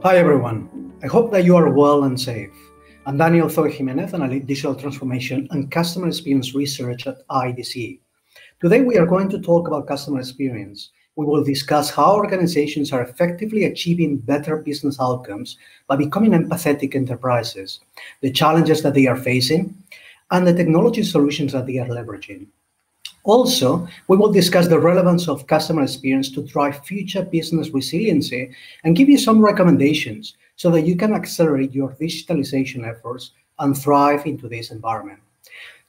Hi everyone, I hope that you are well and safe. I'm Daniel-Zoe Jimenez and I lead digital transformation and customer experience research at IDC. Today we are going to talk about customer experience. We will discuss how organizations are effectively achieving better business outcomes by becoming empathetic enterprises, the challenges that they are facing, and the technology solutions that they are leveraging. Also, we will discuss the relevance of customer experience to drive future business resiliency and give you some recommendations so that you can accelerate your digitalization efforts and thrive in today's environment.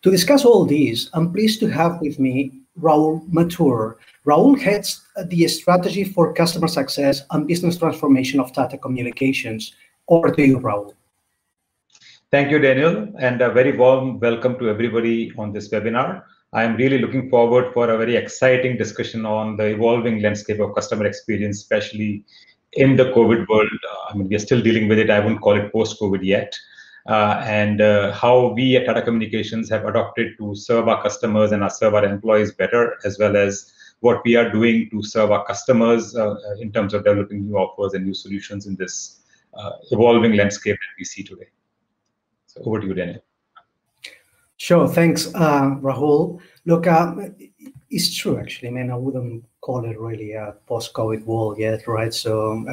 To discuss all these, I'm pleased to have with me Rahul Mathur. Rahul heads the strategy for customer success and business transformation of Tata Communications. Over to you, Rahul. Thank you, Daniel, and a very warm welcome to everybody on this webinar. I am really looking forward for a very exciting discussion on the evolving landscape of customer experience, especially in the COVID world. We are still dealing with it. I wouldn't call it post-COVID yet. And how we at Tata Communications have adopted to serve our customers and serve our employees better, as well as what we are doing to serve our customers in terms of developing new offers and new solutions in this evolving landscape that we see today. So over to you, Daniel. Sure, thanks, Rahul. Look, it's true, actually. I wouldn't call it really a post-COVID world yet, right? So,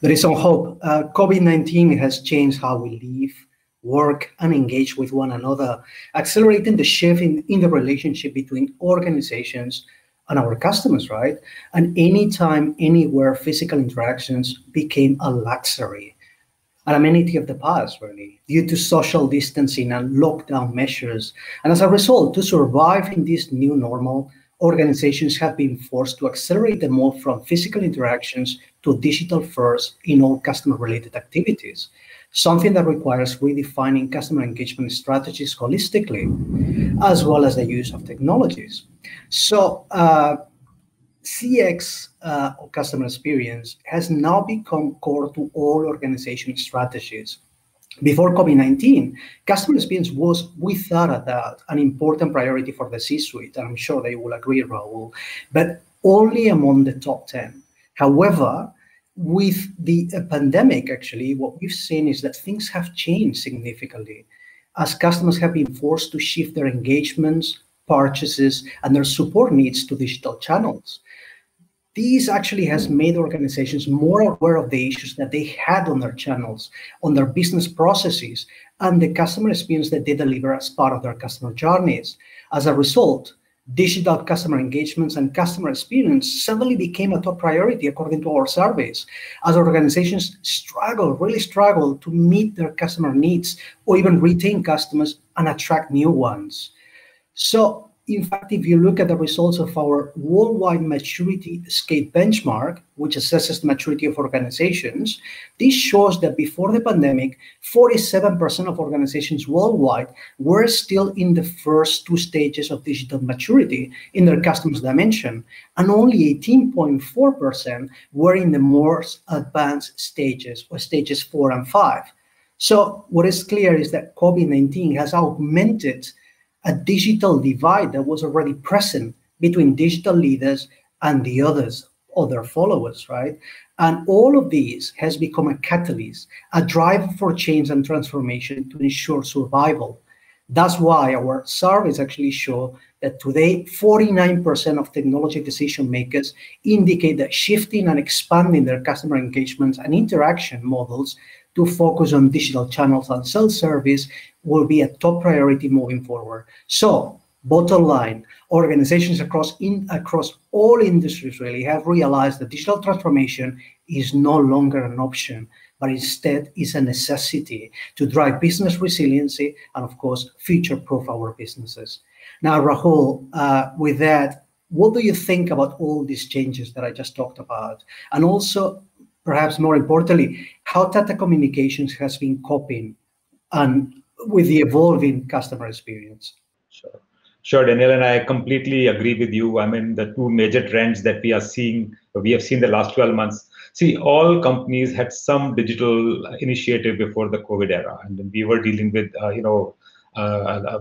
there is some hope. COVID-19 has changed how we live, work, and engage with one another, accelerating the shift in the relationship between organizations and our customers, right? And anytime, anywhere, physical interactions became a luxury, an amenity of the past, really, due to social distancing and lockdown measures. And as a result, to survive in this new normal, organizations have been forced to accelerate the move from physical interactions to digital first in all customer-related activities, something that requires redefining customer engagement strategies holistically, as well as the use of technologies. So, CX, or customer experience, has now become core to all organization strategies. Before COVID-19, customer experience was, without a doubt, an important priority for the C-suite, and I'm sure they will agree, Rahul, but only among the top 10. However, with the pandemic, actually, what we've seen is that things have changed significantly as customers have been forced to shift their engagements, purchases, and their support needs to digital channels. This actually has made organizations more aware of the issues that they had on their channels, on their business processes, and the customer experience that they deliver as part of their customer journeys. As a result, digital customer engagements and customer experience suddenly became a top priority according to our surveys, as organizations really struggle to meet their customer needs or even retain customers and attract new ones. So, in fact, if you look at the results of our worldwide maturity scale benchmark, which assesses the maturity of organizations, this shows that before the pandemic, 47% of organizations worldwide were still in the first two stages of digital maturity in their customers dimension, and only 18.4% were in the more advanced stages, or stages 4 and 5. So what is clear is that COVID-19 has augmented a digital divide that was already present between digital leaders and the other followers, right? And all of these has become a catalyst, a driver for change and transformation to ensure survival. That's why our surveys actually show that today, 49% of technology decision makers indicate that shifting and expanding their customer engagements and interaction models to focus on digital channels and self-service will be a top priority moving forward. So, bottom line, organizations across all industries really have realized that digital transformation is no longer an option, but instead is a necessity to drive business resiliency and, of course, future-proof our businesses. Now, Rahul, with that, what do you think about all these changes that I just talked about? And also, perhaps more importantly, how Tata Communications has been coping and with the evolving customer experience? Sure, Daniel, and I completely agree with you. The two major trends that we have seen the last 12 months. See, all companies had some digital initiative before the COVID era, and we were dealing with,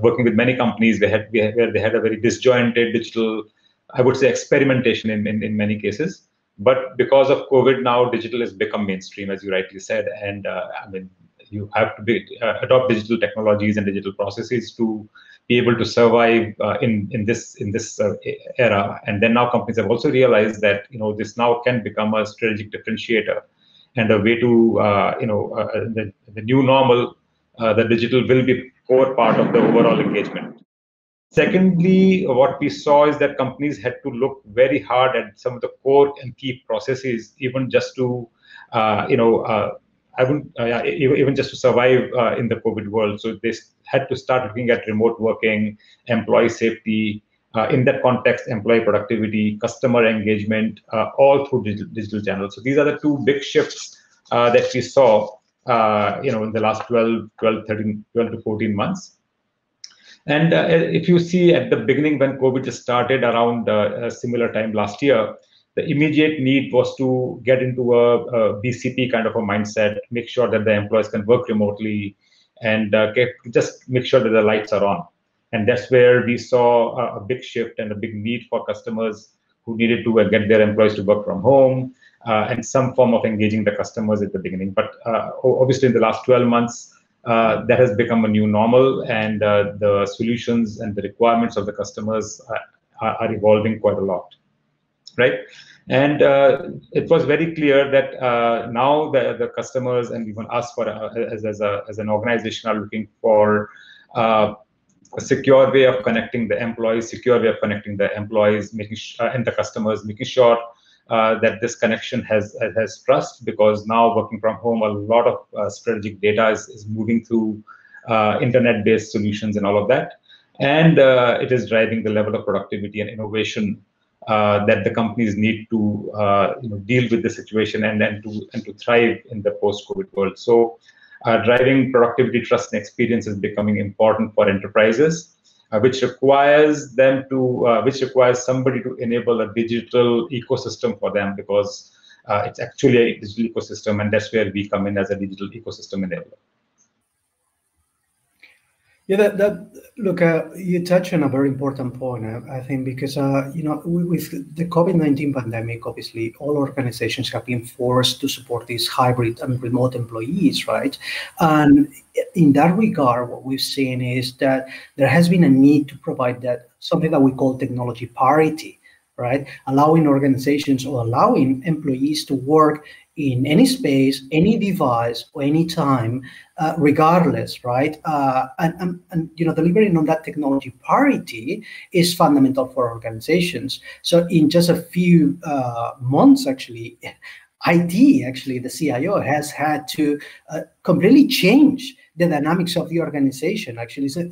working with many companies where they had a very disjointed digital, I would say, experimentation in many cases. But because of COVID now, digital has become mainstream, as you rightly said. And I mean, you have to adopt digital technologies and digital processes to be able to survive in this era. And then now companies have also realized that this now can become a strategic differentiator and a way to the new normal. The digital will be core part of the overall engagement. Secondly, what we saw is that companies had to look very hard at some of the core and key processes, even just to, even just to survive in the COVID world. So they had to start looking at remote working, employee safety, in that context, employee productivity, customer engagement, all through digital channels. So these are the two big shifts that we saw, in the last 12 to 14 months. And if you see at the beginning when COVID just started around a similar time last year, the immediate need was to get into a BCP kind of a mindset, make sure that the employees can work remotely, and just make sure that the lights are on. And that's where we saw a big shift and a big need for customers who needed to get their employees to work from home and some form of engaging the customers at the beginning. But obviously in the last 12 months, that has become a new normal, and the solutions and the requirements of the customers are evolving quite a lot, right? And it was very clear that now the customers and even us, as an organization, are looking for a secure way of connecting the employees, and the customers, making sure that this connection has trust, because now working from home, a lot of strategic data is moving through internet-based solutions and all of that, and it is driving the level of productivity and innovation that the companies need to deal with the situation and to thrive in the post-COVID world. So driving productivity, trust, and experience is becoming important for enterprises. Which requires somebody to enable a digital ecosystem for them, because it's actually a digital ecosystem, and that's where we come in as a digital ecosystem enabler. Yeah, look, you touch on a very important point, I think, because with the COVID-19 pandemic, obviously all organizations have been forced to support these hybrid and remote employees, right? And in that regard, what we've seen is that there has been a need to provide that something that we call technology parity, right? Allowing organizations or allowing employees to work in any space, any device, or any time, regardless, right? And delivering on that technology parity is fundamental for organizations. So in just a few months, actually, the CIO has had to completely change the dynamics of the organization. Actually, so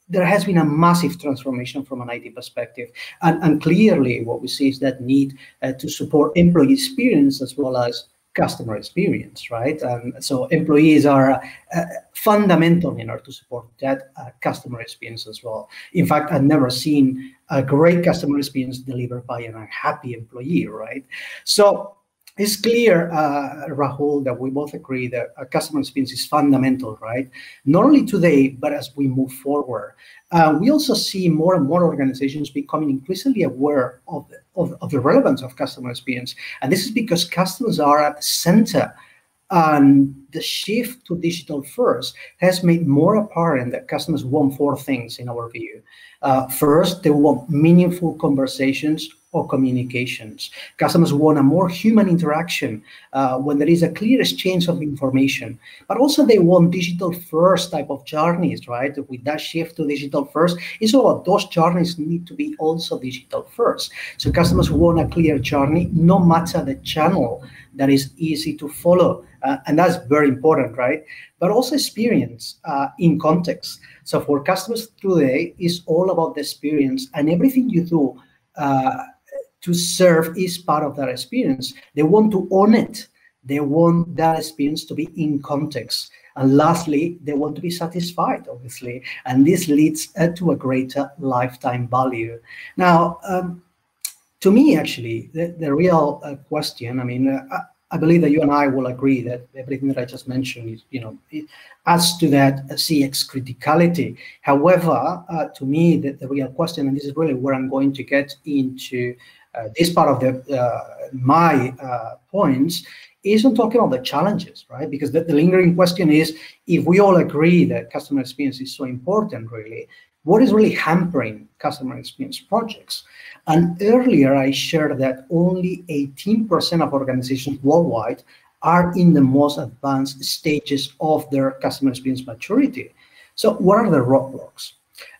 there has been a massive transformation from an IT perspective. And clearly what we see is that need to support employee experience as well as customer experience, right? And so employees are fundamental in order to support that customer experience as well. In fact, I've never seen a great customer experience delivered by an unhappy employee, right? So it's clear, Rahul, that we both agree that a customer experience is fundamental, right? Not only today, but as we move forward. We also see more and more organizations becoming increasingly aware of the relevance of customer experience. And this is because customers are at the center. And the shift to digital first has made more apparent that customers want four things in our view. First, they want meaningful conversations or communications. Customers want a more human interaction when there is a clear exchange of information, but also they want digital first type of journeys, right? With that shift to digital first, it's all about those journeys need to be also digital first. So customers want a clear journey, no matter the channel, that is easy to follow. And that's very important, right? But also experience in context. So for customers today, it's all about the experience, and everything you do to serve is part of that experience. They want to own it. They want that experience to be in context. And lastly, they want to be satisfied, obviously. And this leads to a greater lifetime value. Now, to me, actually, the real question, I mean, I believe that you and I will agree that everything that I just mentioned is, it adds to that CX criticality. However, to me, the real question, and this is really where I'm going to get into this part of my points, is on talking about the challenges, right? Because the lingering question is, if we all agree that customer experience is so important, really, what is really hampering customer experience projects? And earlier I shared that only 18% of organizations worldwide are in the most advanced stages of their customer experience maturity. So what are the roadblocks?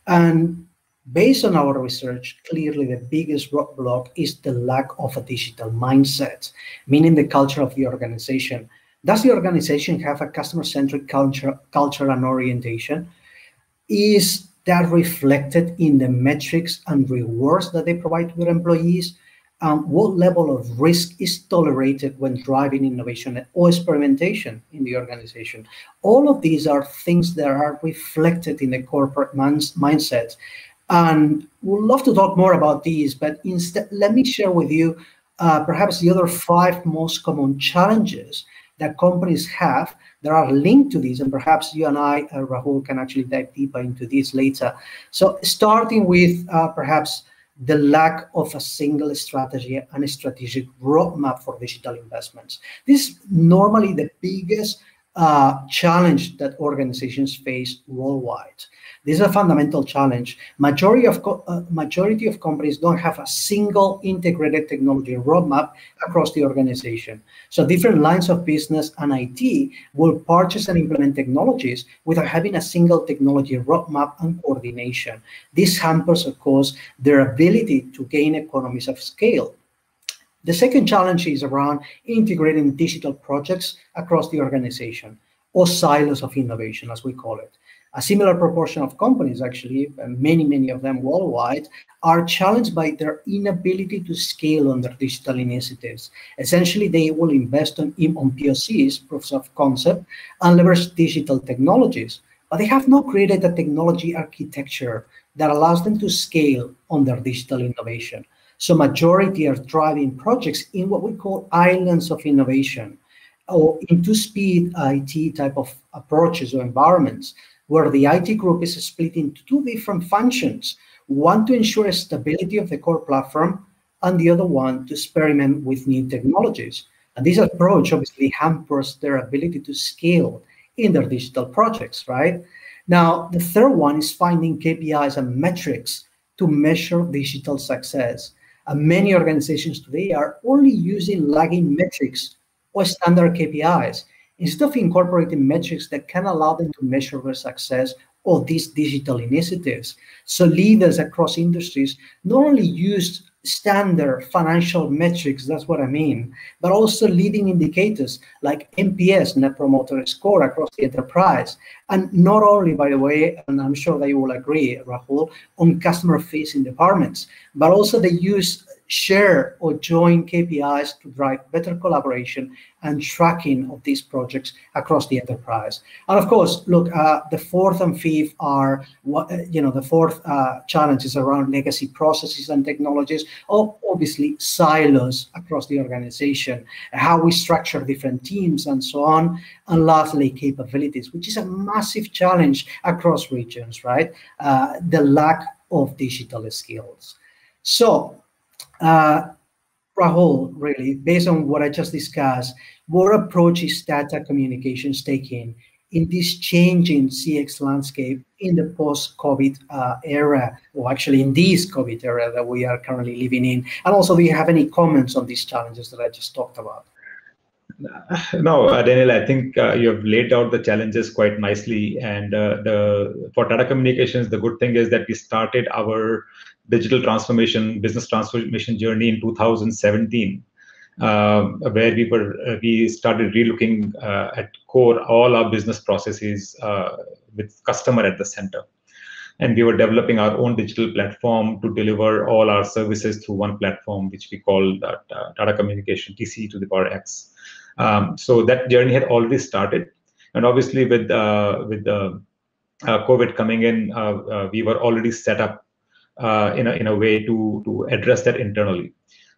And based on our research, clearly the biggest roadblock is the lack of a digital mindset, meaning the culture of the organization. Does the organization have a customer-centric culture and orientation? Is that reflected in the metrics and rewards that they provide to their employees? What level of risk is tolerated when driving innovation or experimentation in the organization? All of these are things that are reflected in the corporate mindset. And we'd love to talk more about these, but instead, let me share with you perhaps the other 5 most common challenges that companies have that are linked to these, and perhaps you and I, Rahul, can actually dive deeper into this later. So starting with perhaps the lack of a single strategy and a strategic roadmap for digital investments. This is normally the biggest challenge that organizations face worldwide. This is a fundamental challenge. Majority of companies don't have a single integrated technology roadmap across the organization. So different lines of business and IT will purchase and implement technologies without having a single technology roadmap and coordination. This hampers, of course, their ability to gain economies of scale. The second challenge is around integrating digital projects across the organization, or silos of innovation, as we call it. A similar proportion of companies, actually, and many of them worldwide, are challenged by their inability to scale on their digital initiatives. Essentially, they will invest on POCs, proofs of concept, and leverage digital technologies, but they have not created a technology architecture that allows them to scale on their digital innovation. So majority are driving projects in what we call islands of innovation, or into speed IT type of approaches or environments, where the IT group is split into 2 different functions, one to ensure stability of the core platform, and the other one to experiment with new technologies. And this approach obviously hampers their ability to scale in their digital projects, right? Now, the third one is finding KPIs and metrics to measure digital success. And many organizations today are only using lagging metrics or standard KPIs, instead of incorporating metrics that can allow them to measure their success of these digital initiatives. So leaders across industries not only use standard financial metrics, that's what I mean, but also leading indicators like NPS, Net Promoter Score, across the enterprise. And not only, by the way, and I'm sure that you will agree, Rahul, on customer-facing departments, but also they use share or join KPIs to drive better collaboration and tracking of these projects across the enterprise. And of course, look, the fourth and fifth are, the fourth challenge is around legacy processes and technologies, or obviously silos across the organization, how we structure different teams and so on. And lastly, capabilities, which is a massive challenge across regions, right? The lack of digital skills. So, Rahul, really, based on what I just discussed, what approach is Tata Communications taking in this changing CX landscape in the post-COVID era, or actually in this COVID era that we are currently living in? And also, do you have any comments on these challenges that I just talked about? No, Daniel, I think you have laid out the challenges quite nicely. And for Tata Communications, the good thing is that we started our digital transformation, business transformation journey in 2017, where we started relooking at core all our business processes with customer at the center. And we were developing our own digital platform to deliver all our services through one platform, which we call Tata Communication TC to the power X. So that journey had already started, and obviously with the COVID coming in, we were already set up in a way to address that internally.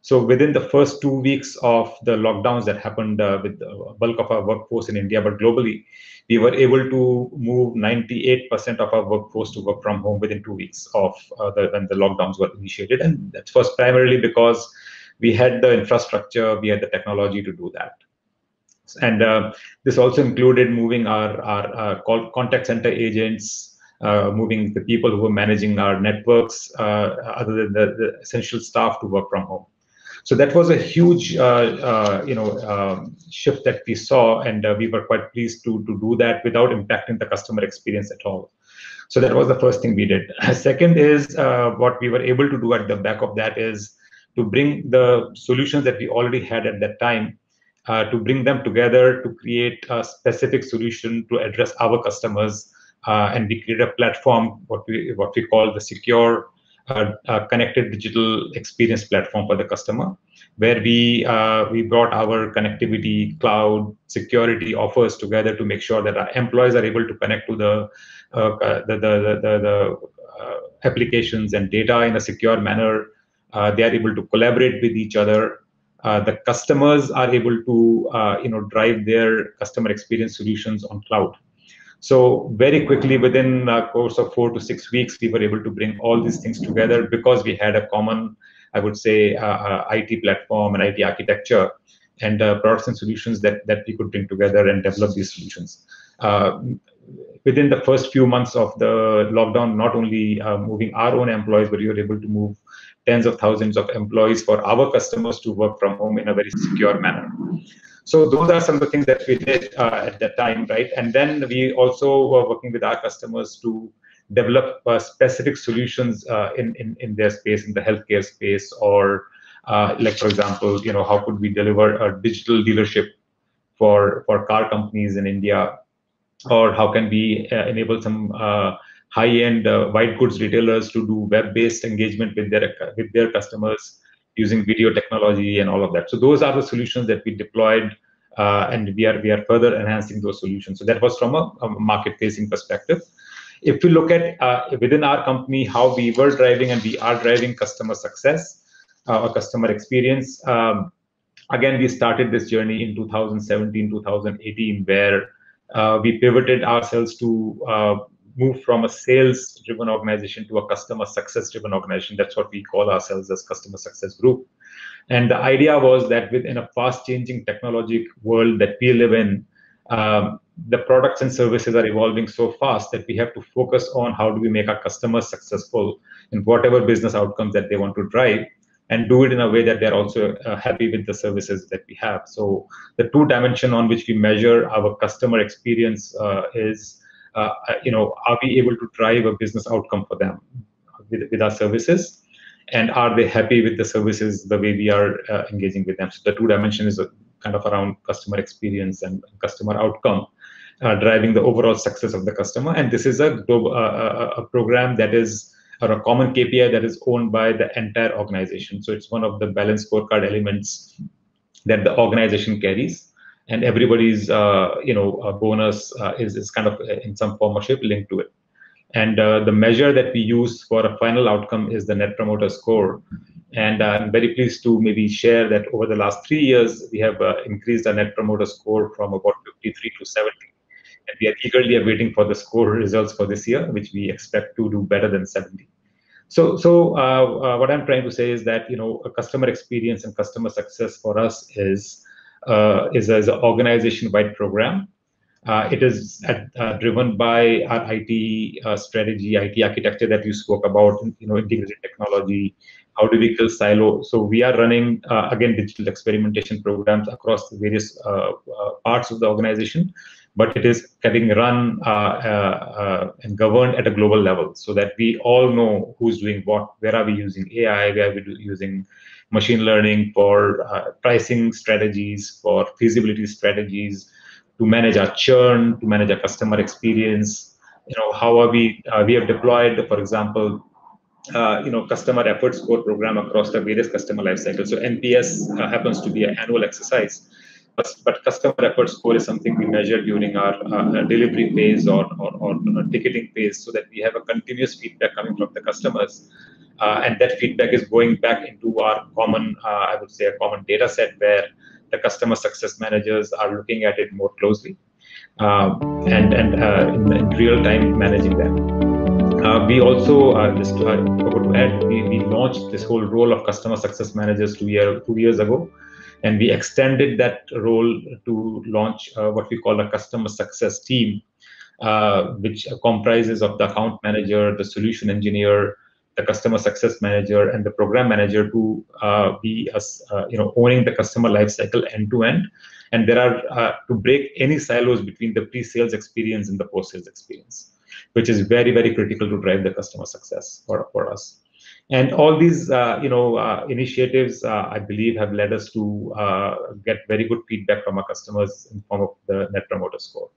So within the first 2 weeks of the lockdowns that happened with the bulk of our workforce in India, but globally, we were able to move 98% of our workforce to work from home within 2 weeks of when the lockdowns were initiated. And that was primarily because we had the infrastructure, we had the technology to do that. And this also included moving our contact center agents, moving the people who were managing our networks, other than the essential staff, to work from home. So that was a huge, shift that we saw, and we were quite pleased to do that without impacting the customer experience at all. So that was the first thing we did. Second is what we were able to do at the back of that is to bring the solutions that we already had at that time, to bring them together to create a specific solution to address our customers, and we created a platform, what we call the secure connected digital experience platform for the customer, where we brought our connectivity, cloud, security offers together to make sure that our employees are able to connect to the applications and data in a secure manner. They are able to collaborate with each other. The customers are able to drive their customer experience solutions on cloud. So very quickly, within a course of 4 to 6 weeks, we were able to bring all these things together because we had a common, I would say, IT platform and IT architecture, and products and solutions that we could bring together and develop these solutions. Within the first few months of the lockdown, not only moving our own employees, but we were able to move tens of thousands of employees for our customers to work from home in a very secure manner. So those are some of the things that we did at that time, right? And then we also were working with our customers to develop specific solutions in their space, in the healthcare space, or like, for example, how could we deliver a digital dealership for car companies in India, or how can we enable some high-end white goods retailers to do web-based engagement with their customers using video technology and all of that. So those are the solutions that we deployed, and we are further enhancing those solutions. So that was from a market-facing perspective. If we look at within our company how we were driving and we are driving customer success or customer experience, again, we started this journey in 2017, 2018, where we pivoted ourselves to move from a sales-driven organization to a customer success-driven organization. That's what we call ourselves as Customer Success Group. And the idea was that within a fast-changing technology world that we live in, the products and services are evolving so fast that we have to focus on how do we make our customers successful in whatever business outcomes that they want to drive, and do it in a way that they're also happy with the services that we have. So the two dimension on which we measure our customer experience is, are we able to drive a business outcome for them with our services? And are they happy with the services the way we are engaging with them? So the two dimension is kind of around customer experience and customer outcome, driving the overall success of the customer. And this is a program that is, or a common KPI that is owned by the entire organization. So it's one of the balanced scorecard elements that the organization carries, and everybody's bonus is kind of in some form or shape linked to it. And the measure that we use for a final outcome is the Net Promoter Score. And I'm very pleased to maybe share that over the last 3 years, we have increased our Net Promoter Score from about 53 to 70. And we are eagerly awaiting for the score results for this year, which we expect to do better than 70. So what I'm trying to say is that a customer experience and customer success for us is as an organization-wide program. It is driven by our IT strategy, IT architecture that you spoke about, integrated technology. How do we kill silo? So we are running, again, digital experimentation programs across the various parts of the organization, but it is getting run and governed at a global level so that we all know who's doing what, where are we using AI, where are we using machine learning for pricing strategies, for feasibility strategies, to manage our churn, to manage our customer experience. How are we have deployed, for example, customer effort score program across the various customer life cycles. So NPS happens to be an annual exercise, but customer effort score is something we measure during our delivery phase or ticketing phase, so that we have a continuous feedback coming from the customers. And that feedback is going back into our common, I would say, a common data set where the customer success managers are looking at it more closely and in real time managing them. We also, just forgot to add, we launched this whole role of customer success managers 2 years ago, and we extended that role to launch what we call a customer success team, which comprises of the account manager, the solution engineer, the customer success manager, and the program manager to be owning the customer lifecycle end to end. And there are to break any silos between the pre-sales experience and the post-sales experience, which is very, very critical to drive the customer success for us. And all these initiatives, I believe, have led us to get very good feedback from our customers in form of the Net Promoter Score.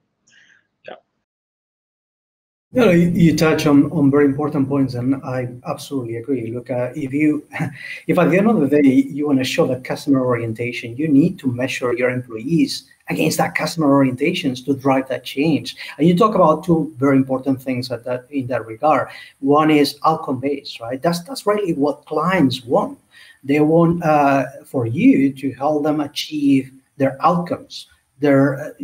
You touch on very important points, and I absolutely agree. Look, if at the end of the day you want to show that customer orientation, you need to measure your employees against that customer orientations to drive that change. And you talk about two very important things in that regard. One is outcome-based, right? That's really what clients want. They want for you to help them achieve their outcomes, their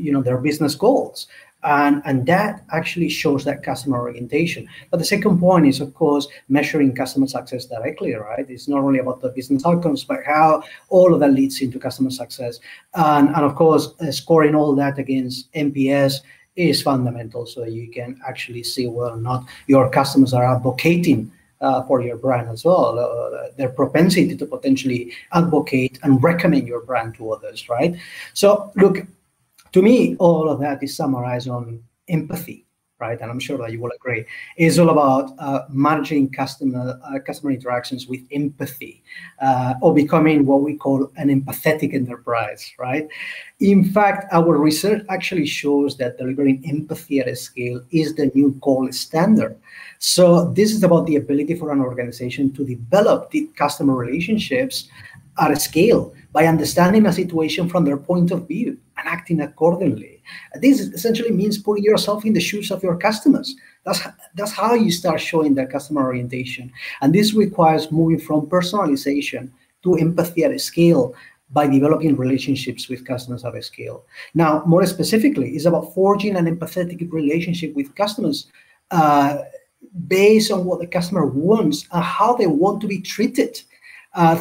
business goals. And that actually shows that customer orientation. But the second point is, of course, measuring customer success directly, right? It's not only about the business outcomes, but how all of that leads into customer success. And of course, scoring all that against NPS is fundamental, so you can actually see whether or not your customers are advocating for your brand as well, their propensity to potentially advocate and recommend your brand to others, right? So look, to me, all of that is summarized on empathy, right? And I'm sure that you will agree. It's all about managing customer interactions with empathy, or becoming what we call an empathetic enterprise, right? In fact, our research actually shows that delivering empathy at a scale is the new gold standard. So this is about the ability for an organization to develop deep customer relationships at a scale by understanding a situation from their point of view and acting accordingly. This essentially means putting yourself in the shoes of your customers. That's how you start showing that customer orientation. And this requires moving from personalization to empathy at a scale by developing relationships with customers at a scale. Now, more specifically, it's about forging an empathetic relationship with customers based on what the customer wants and how they want to be treated.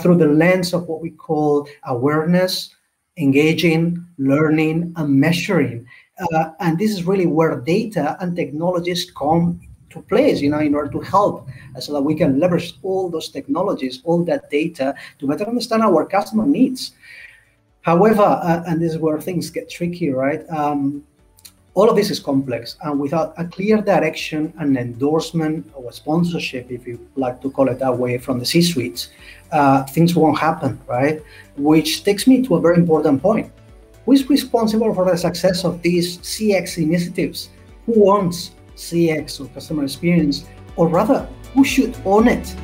Through the lens of what we call awareness, engaging, learning, and measuring. And this is really where data and technologies come to place, in order to help so that we can leverage all those technologies, all that data to better understand our customer needs. However, and this is where things get tricky, right? All of this is complex, and without a clear direction and endorsement or sponsorship, if you like to call it that way, from the C-suites, things won't happen, right? Which takes me to a very important point. Who is responsible for the success of these CX initiatives? Who owns CX or customer experience? Or rather, who should own it?